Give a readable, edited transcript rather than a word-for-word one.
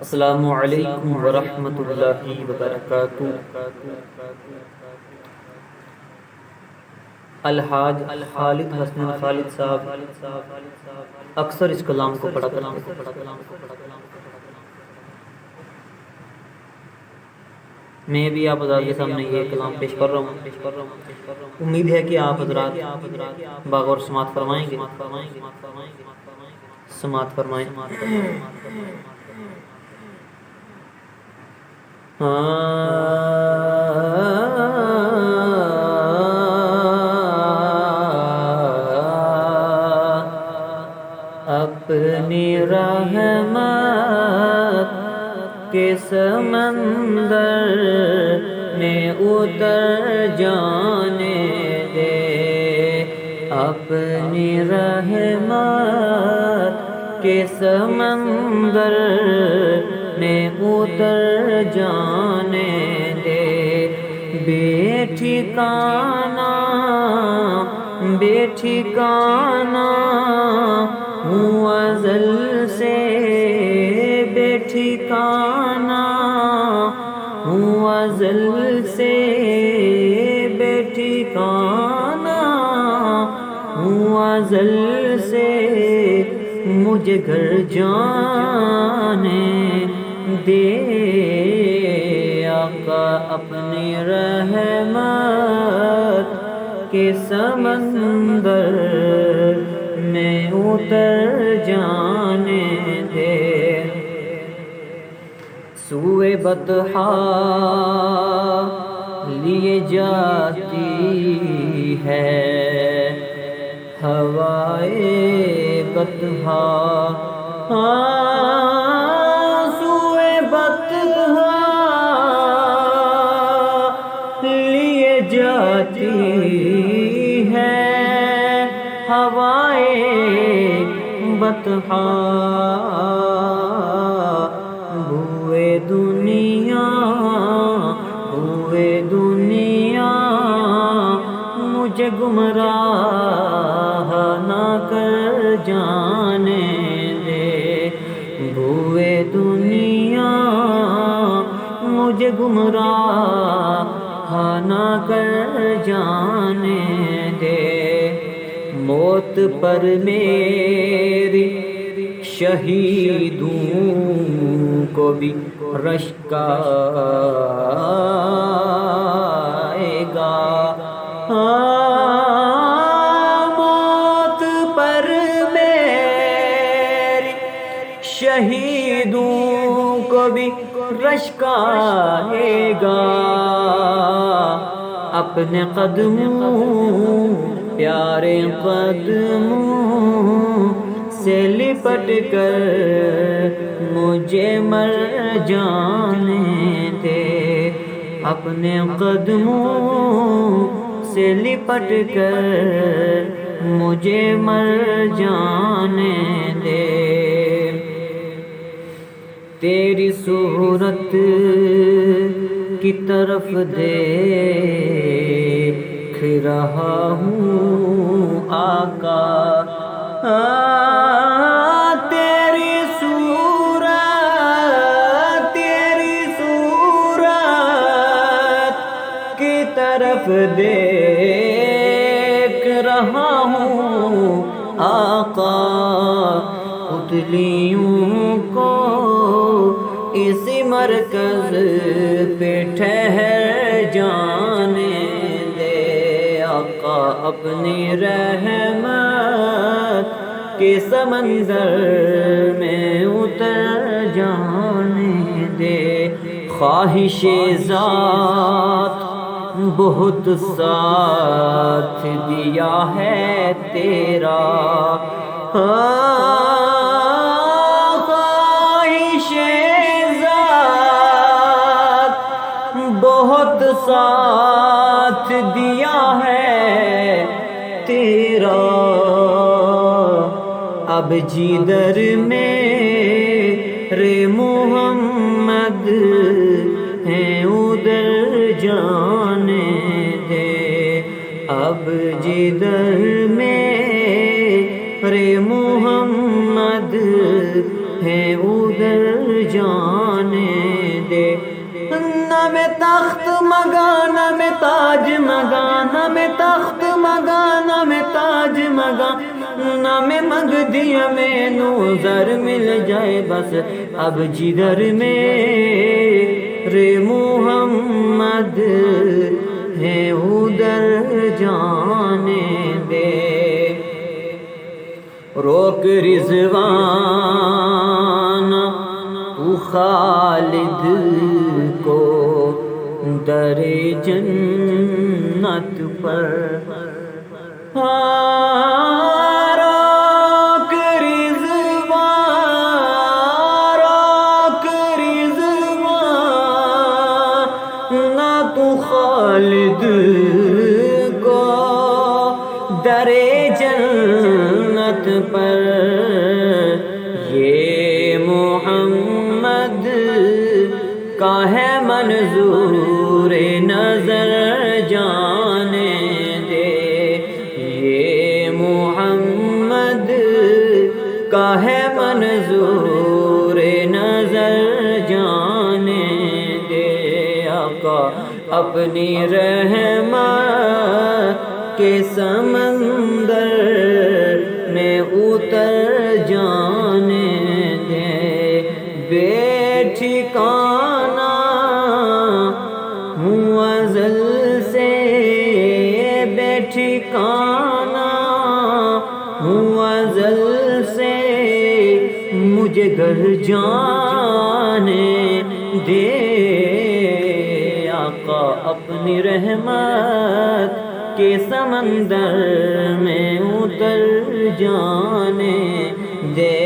السلام علیکم ورحمۃ اللہ وبرکاتہ۔ الحاج خالد حسن خالد صاحب اکثر اس کلام کو پڑھا کرتے تھے۔ میں بھی آپ حضرات کے سامنے یہ کلام پیش کر رہا ہوں۔ امید ہے کہ آپ حضرات باغور سماعت فرمائیں گے۔ سماعت فرمائیں۔ اپنی رحمت کے سمندر میں اتر جانے دے، اپنی رحمت کے سمندر میں اتر جانے دے۔ بے ٹھکانہ ہوں ازل سے، بے ٹھکانہ ہوں ازل سے، بے ٹھکانہ ہوں ازل سے، مجھے گھر جانے دے آقا، اپنی رحمت کے سمندر میں اتر جانے دے۔ سوئے بطحا لیے جاتی ہے ہوائے بطحا، سوئے بطحا لیے جاتی ہے ہوائے بطحا، بوئے دنیا مجھے گمراہ نہ کر جانے دے، بوئے دنیا مجھے گمراہ نہ کر جانے دے۔ موت پر میری شہیدوں کو بھی رشک آئے گا، موت پر میری شہیدوں کو بھی رشک آئے گا، اپنے قدموں پیارے قدموں سے لپٹ کر مجھے مر جانے دے، اپنے قدموں سے لپٹ کر مجھے مر جانے دے۔ تیری صورت کی طرف دیکھ رہا ہوں آقا، تیری صورت کی طرف دیکھ رہا ہوں آقا، پتلیوں کو اسی مرکز پہ ٹھہر جانے دے آقا، اپنی رحمت کے سمندر میں اتر جانے دے۔ خواہش ذات بہت ساتھ دیا ہے تیرا، خواہش ذات بہت ساتھ دیا ہے تیرا، اب جدھر میرے محمد ہیں ادھر جانے دے، اب جدھر میرے محمد ہیں ادھر جانے دے، نہ میں تخت مگا نہ میں تاج مگا، نہ میں تخت مگا نہ میں تاج مگا، نہ میں منگ دیا میں نو زر مل جائے بس اب جدھر میرے محمد ہے ادھر جانے دے۔ روک رضوان تو خالد کو در جنت پر، روک رضوان تو خالد کو در جنت پر، یہ محمد کا ہے منظور نظر جانے دے، یہ محمد کا ہے منظور نظر جانے دے۔ آقا اپنی رحمت کے سمندر میں اتر جانے دے، بے ٹھکانہ ہوں ازل سے، بے ٹھکانہ ہوں ازل سے، مجھے گھر جانے دے۔ آقا اپنی رحمت کے سمندر میں اتر جانے دے۔